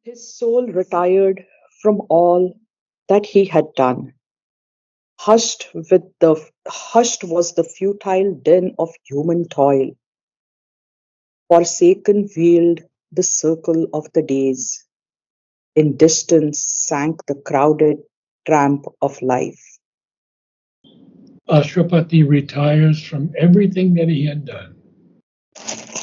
His soul retired from all that he had done. Hushed was the futile din of human toil. Forsaken wheeled the circle of the days. In distance sank the crowded tramp of life. Ashwapati retires from everything that he had done.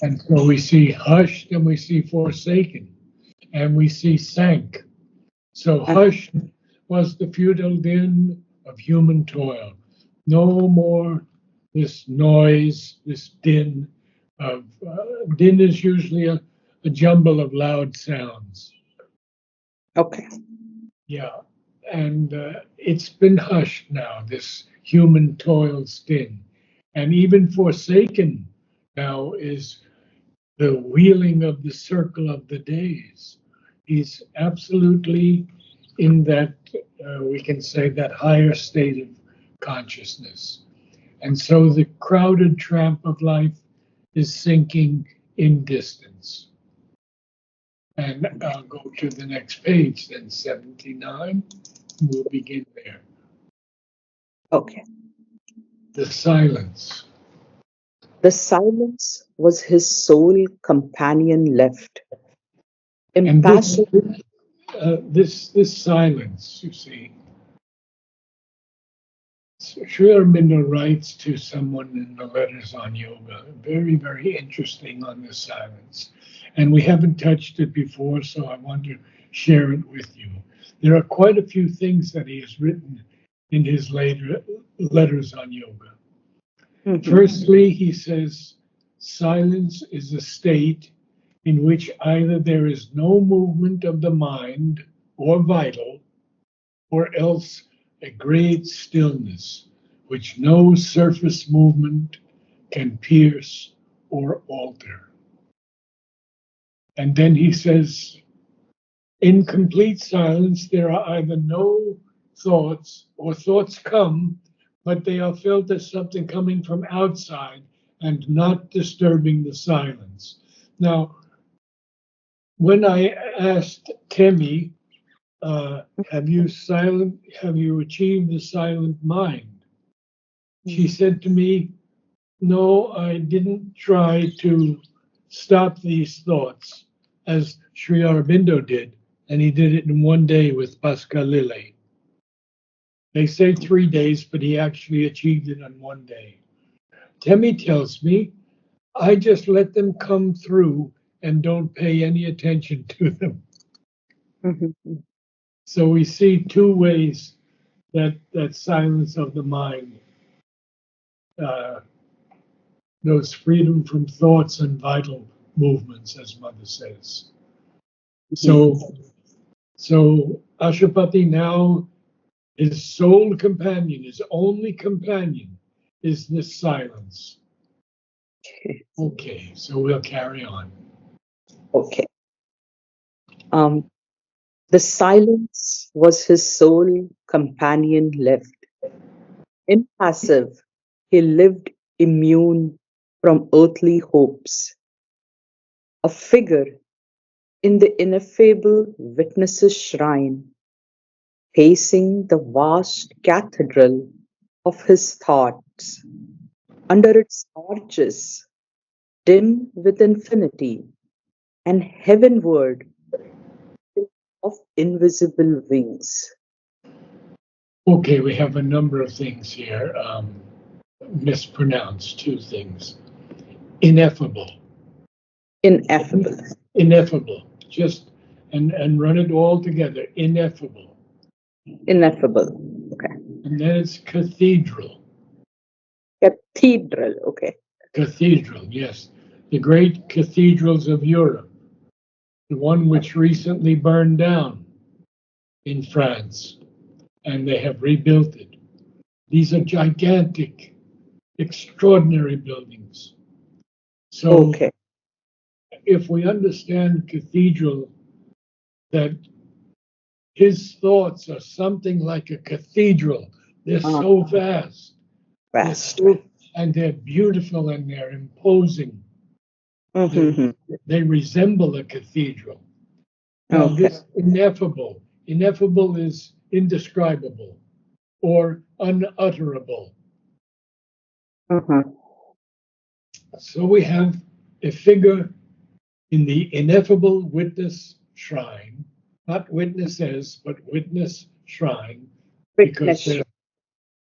And so we see hushed and we see forsaken and we see sank. So hushed was the futile din of human toil. No more this noise, this din of din is usually a jumble of loud sounds. Okay. Yeah, and it's been hushed now. This human toil's din, and even forsaken now is the wheeling of the circle of the days. He's absolutely in that, we can say, that higher state of consciousness. And so the crowded tramp of life is sinking in distance. And I'll go to the next page, then 79. We'll begin there. Okay. The silence. The silence was his sole companion left. And Impassive. this silence, you see, Sri Aurobindo writes to someone in the letters on yoga, very, very interesting on this silence. And we haven't touched it before, so I want to share it with you. There are quite a few things that he has written in his later letters on yoga. Firstly, he says, silence is a state in which either there is no movement of the mind or vital, or else a great stillness which no surface movement can pierce or alter. And then he says, in complete silence, there are either no thoughts or thoughts come, but they are felt as something coming from outside and not disturbing the silence. Now, when I asked Temi, have you achieved the silent mind? She said to me, no, I didn't try to stop these thoughts as Sri Aurobindo did, and he did it in one day with Pascal Lille. They say 3 days, but he actually achieved it in one day. Temi tells me, I just let them come through and don't pay any attention to them. So we see two ways that silence of the mind knows freedom from thoughts and vital movements, as Mother says. So Ashwapati now, his sole companion, his only companion, is this silence. Okay, so we'll carry on. Okay. The silence was his sole companion left. Impassive, he lived immune from earthly hopes. A figure in the ineffable witness's shrine, pacing the vast cathedral of his thoughts, under its arches, dim with infinity, and heavenward of invisible wings. Okay, we have a number of things here. Mispronounced two things. Ineffable. Ineffable. Ineffable. Just and run it all together. Ineffable. Ineffable. Okay. And then it's cathedral. Cathedral. Okay. Cathedral, yes. The great cathedrals of Europe. The one which recently burned down in France, and they have rebuilt it. These are gigantic, extraordinary buildings. So Okay. if we understand cathedral, that his thoughts are something like a cathedral. They're so vast. Vast. And they're beautiful and they're imposing. They resemble a cathedral. Now, Okay. this ineffable is indescribable or unutterable. Uh-huh. So we have a figure in the ineffable witness shrine, not witnesses, but witness shrine, because Witness. there's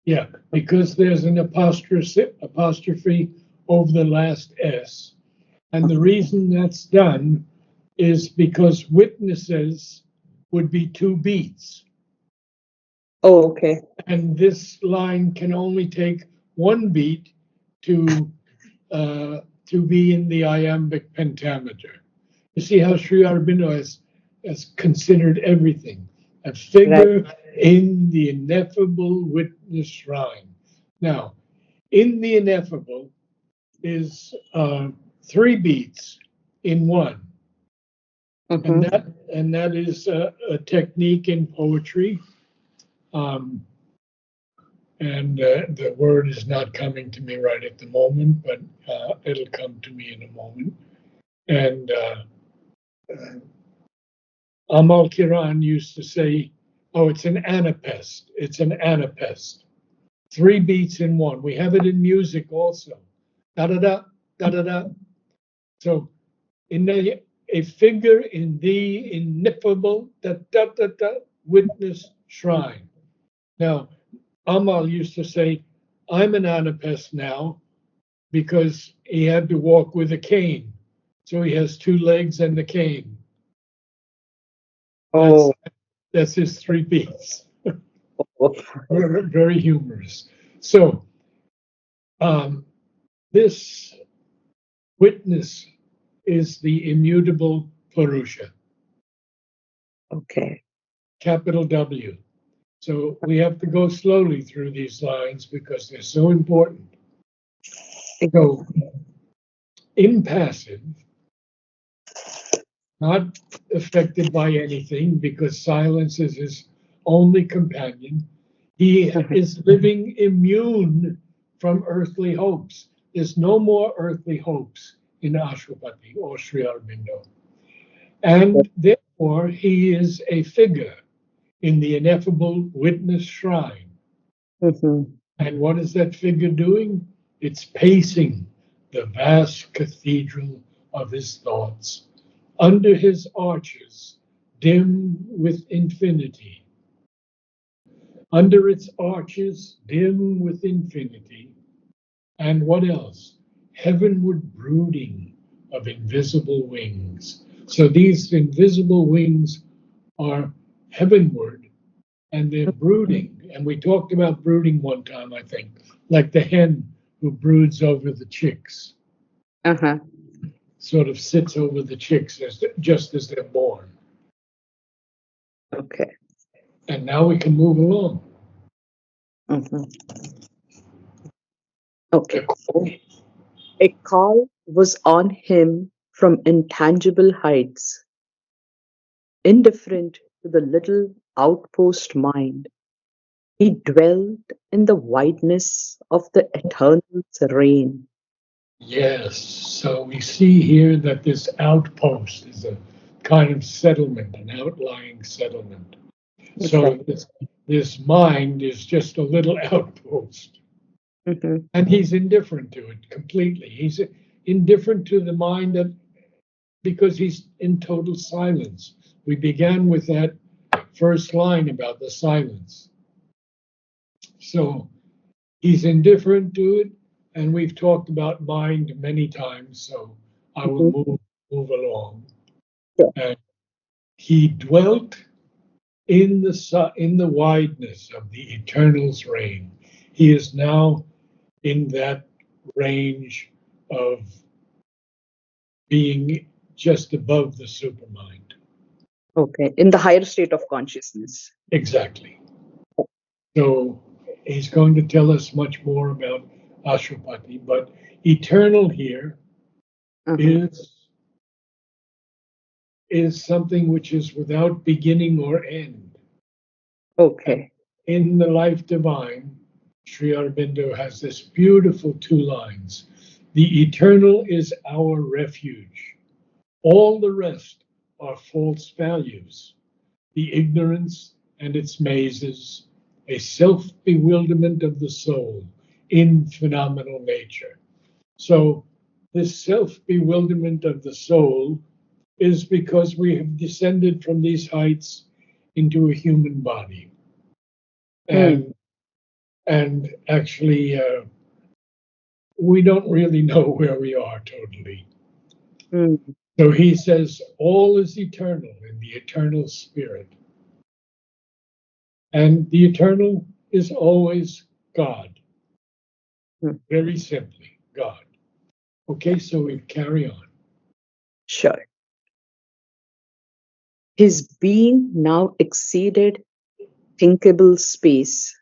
yeah, because there's an apostrophe over the last S. And the reason that's done is because witnesses would be two beats. Oh, okay. And this line can only take one beat to be in the iambic pentameter. You see how Sri Aurobindo has considered everything. A Right. figure in the ineffable witness shrine. Now, in the ineffable is three beats in one, and Mm-hmm. that is a technique in poetry. Um, and the word is not coming to me right at the moment, but it'll come to me in a moment. And Amal Kiran used to say, "Oh, it's an anapest. It's an anapest. Three beats in one." We have it in music also. Da da da da da da. So a figure in the ineffable da da da da witness shrine. Now, Amal used to say, "I'm an anapest now," because he had to walk with a cane. So he has two legs and the cane. That's Oh, that's his three beats. oh, Very, very humorous. So um, this witness is the immutable Purusha, okay. capital W. So we have to go slowly through these lines because they're so important. So impassive, not affected by anything because silence is his only companion. He Mhm. is living immune from earthly hopes. There's no more earthly hopes in Ashwapati or Sri Aurobindo. And therefore, he is a figure in the ineffable witness shrine. Mhm. And what is that figure doing? It's pacing the vast cathedral of his thoughts under his arches, dim with infinity. Under its arches, dim with infinity. And what else? Heavenward brooding of invisible wings. So these invisible wings are heavenward and they're brooding. And we talked about brooding one time, I think, like the hen who broods over the chicks, Uh-huh. sort of sits over the chicks just as they're born. Okay. And now we can move along. Mhm. The Okay. call, A call was on him from intangible heights, indifferent to the little outpost mind. He dwelt in the wideness of the eternal's reign. yes. So we see here that this outpost is a kind of settlement, an outlying settlement. Okay. So this mind is just a little outpost. Mhm. And he's indifferent to it completely. He's indifferent to the mind that because he's in total silence. We began with that first line about the silence. So he's indifferent to it, and we've talked about mind many times, so I will Mhm. move along. Sure. And he dwelt in the wideness of the eternal's reign. He is now in that range of being just above the supermind. Okay. In the higher state of consciousness. Exactly. So he's going to tell us much more about Ashwapati, but eternal here Uh-huh. is something which is without beginning or end. And Okay. in the Life Divine, Sri Aurobindo has this beautiful two lines. The eternal is our refuge. All the rest are false values, the ignorance and its mazes, a self bewilderment of the soul in phenomenal nature. So, this self bewilderment of the soul is because we have descended from these heights into a human body. mm, And, and actually, we don't really know where we are totally. mm, So he says, all is eternal in the eternal spirit. And the eternal is always God, mm. very simply, God. Okay, so we carry on. Sure. His being now exceeded thinkable space.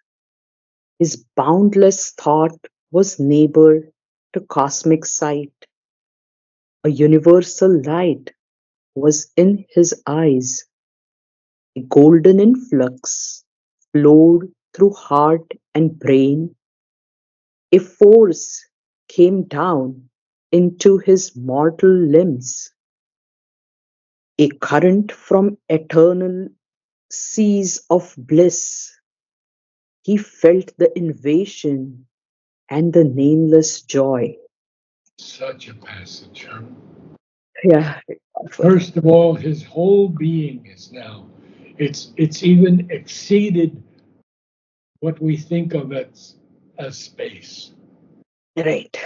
His boundless thought was neighbor to cosmic sight. A universal light was in his eyes. A golden influx flowed through heart and brain. A force came down into his mortal limbs. A current from eternal seas of bliss. He felt the invasion and the nameless joy. Such a passage. Huh? Yeah, powerful. First of all, his whole being is now. It's even exceeded what we think of as space. Right.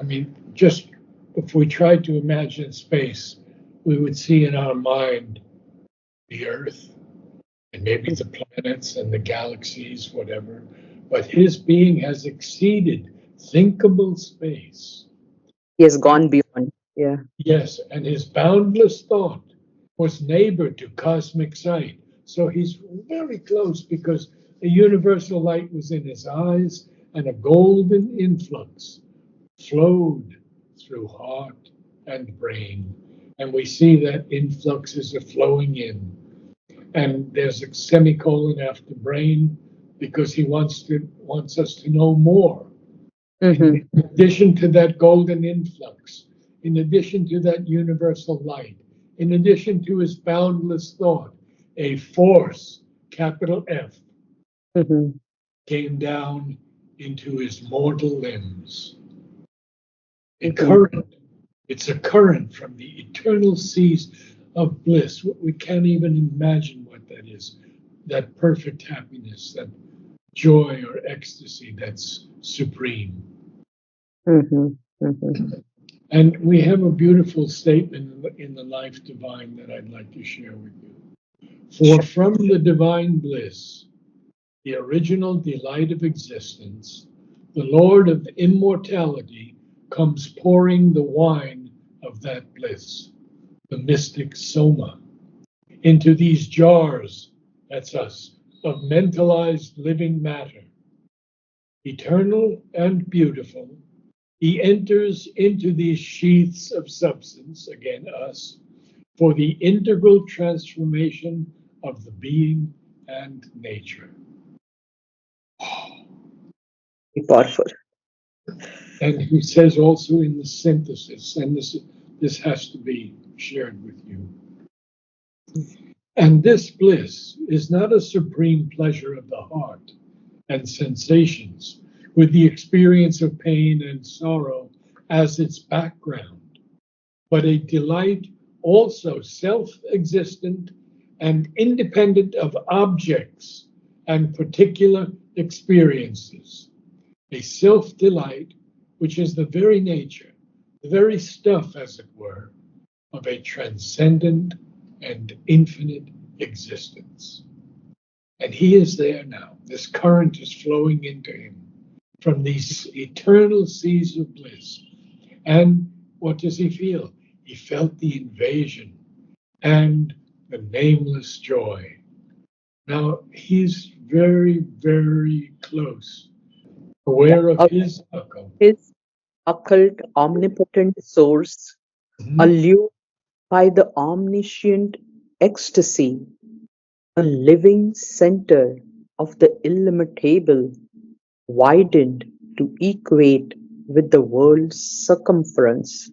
I mean, just if we tried to imagine space, we would see in our mind the Earth and maybe the planets and the galaxies, whatever. But his being has exceeded thinkable space. He has And gone beyond. Yeah. yes, and his boundless thought was neighbor to cosmic sight. So he's very close because a universal light was in his eyes and a golden influx flowed through heart and brain. And we see that influxes are flowing in. And there's a semicolon after brain because he wants us to know more. Mm-hmm. In addition to that golden influx, in addition to that universal light, in addition to his boundless thought, a force, capital F, Mm-hmm. came down into his mortal limbs. A Mm-hmm. current. It's a current from the eternal seas of bliss. We can't even imagine what that is. That perfect happiness, that joy or ecstasy that's supreme. Mm-hmm. Mm-hmm. And we have a beautiful statement in the Life Divine that I'd like to share with you. For Sure. from the divine bliss, the original delight of existence, the Lord of immortality comes pouring the wine of that bliss, the mystic soma, into these jars, that's us, of mentalized living matter, eternal and beautiful. He enters into these sheaths of substance, again, us, for the integral transformation of the being and nature. Very powerful. And he says also in the synthesis, and this has to be shared with you. And this bliss is not a supreme pleasure of the heart and sensations, with the experience of pain and sorrow as its background, but a delight also self existent and independent of objects and particular experiences. A self delight which is the very nature, the very stuff, as it were, of a transcendent and infinite existence. And he is there now. This current is flowing into him from these eternal seas of bliss. And what does he feel? He felt the invasion and the nameless joy. Now he's very, very close, Yeah. aware of his echo. His occult, omnipotent source, Mhm. allured by the omniscient ecstasy, a living center of the illimitable, widened to equate with the world's circumference.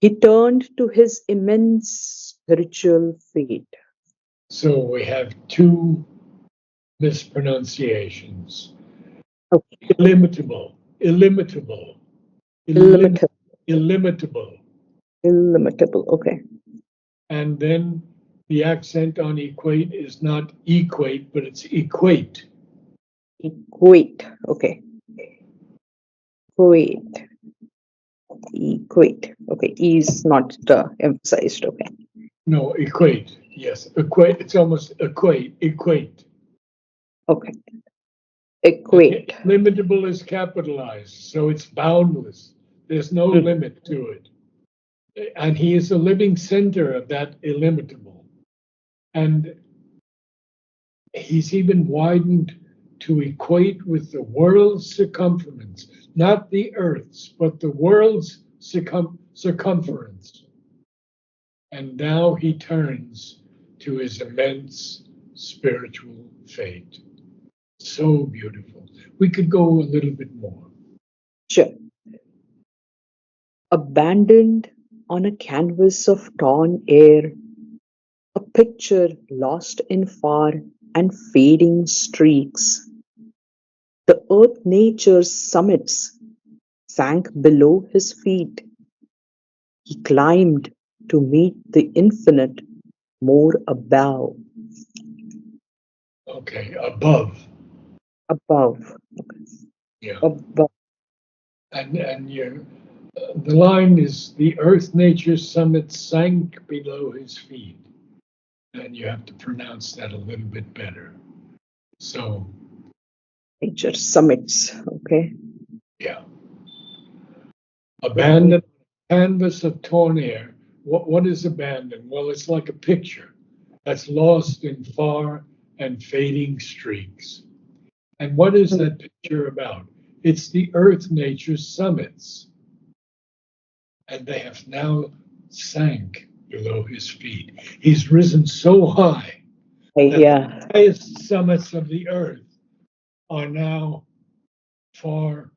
He turned to his immense spiritual fate. So we have two mispronunciations. Okay. Illimitable, illimitable, illim- Illimitable. illimitable. Illimitable. Okay. And then the accent on equate is not equate, but it's equate. Equate. Okay. Equate. Equate. Okay. E is not emphasized. Okay. No, equate. Yes, equate. It's almost equate, equate. Okay. And Equate. illimitable is capitalized, so it's boundless. There's no Mhm. limit to it. And he is the living center of that illimitable. And he's even widened to equate with the world's circumference, not the Earth's, but the world's circumference. And now he turns to his immense spiritual fate. So beautiful. We could go a little bit more. Sure. Abandoned on a canvas of torn air, a picture lost in far and fading streaks. The earth nature's summits sank below his feet. He climbed to meet the infinite more Okay, above. above, Yeah. above. And the line is the earth nature's summit sank below his feet. And you have to pronounce that a little bit better. So, Nature summits. Okay. yeah. Okay. Abandoned canvas of torn air. What is abandoned? Well, it's like a picture that's lost in far and fading streaks. And what is Hmm. that picture about? It's the earth nature's summits, and they have now sank below his feet. He's risen so high that the Yeah. highest summits of the earth are now far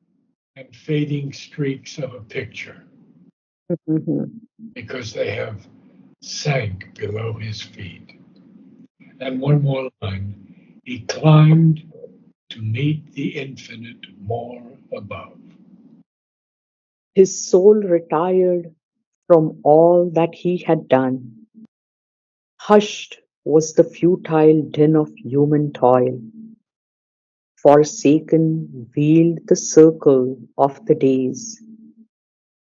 and fading streaks of a picture Mhm. because they have sank below his feet. And one more line, he climbed to meet the infinite more above. His soul retired from all that he had done. Hushed was the futile din of human toil. Forsaken wheeled the circle of the days.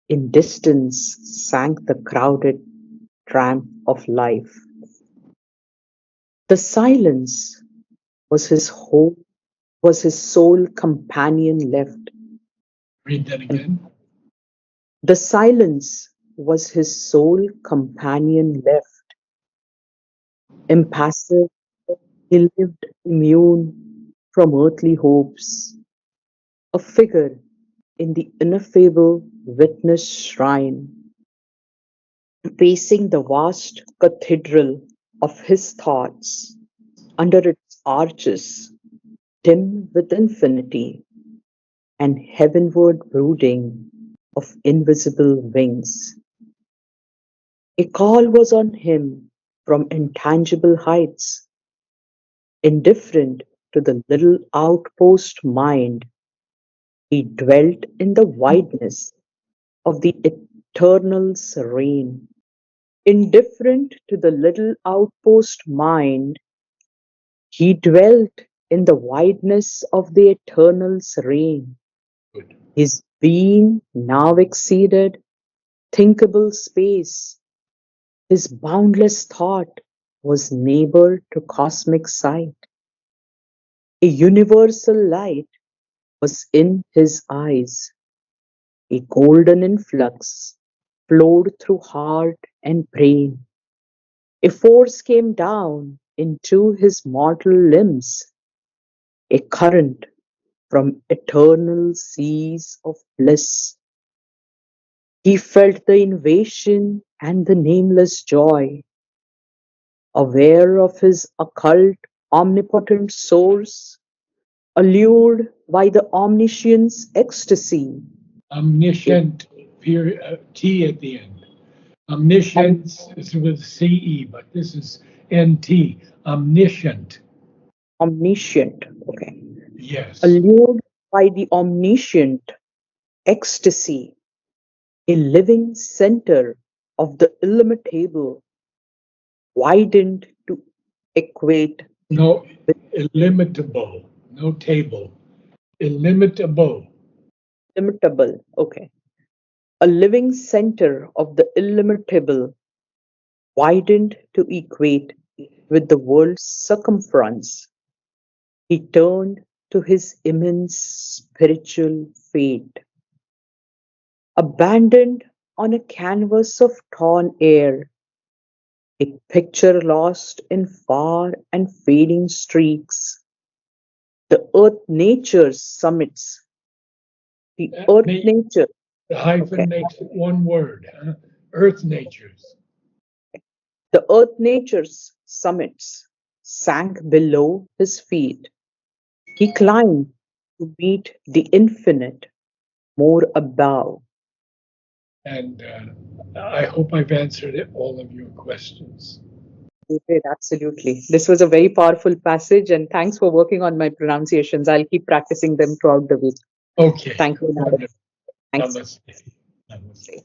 In distance sank the crowded tramp of life. The silence was his whole was his sole companion left, Read that and again. the silence was his sole companion left. Impassive, he lived immune from earthly hopes, a figure in the ineffable witness shrine, pacing the vast cathedral of his thoughts, under its arches, dim with infinity, and heavenward brooding of invisible wings. A call was on him from intangible heights, indifferent to the little outpost mind. He dwelt in the wideness of the eternal's reign. Indifferent to the little outpost mind, he dwelt in the wideness of the eternal's reign. Good. His being now exceeded thinkable space. His boundless thought was neighbor to cosmic sight. A universal light was in his eyes. A golden influx flowed through heart and brain. A force came down into his mortal limbs, a current from eternal seas of bliss. He felt the invasion and the nameless joy, aware of his occult, omnipotent source, allured by the omniscience ecstasy. A Omniscient, period, T at the end. Om- Omniscience is with CE, but this is NT. Omniscient. Omniscient. Okay. Yes. Allured by the omniscient ecstasy, a living center of the illimitable, widened to equate No, with illimitable. No table. Illimitable. illimitable. Okay. A living center of the illimitable, widened to equate with the world's circumference. He turned to his immense spiritual fate. Abandoned on a canvas of torn air, a picture lost in far and fading streaks, the earth nature's summits, the earth The nature, okay, hyphen makes it one word. Huh? Earth natures. the earth nature's summits sank below his feet. He climbed to meet the infinite more above. And I hope I've answered all of your questions. You did, absolutely. This was a very powerful passage, and thanks for working on my pronunciations. I'll keep practicing them throughout the week. Okay, Thank you, Narad. wonderful. Thanks. Namaste. Namaste.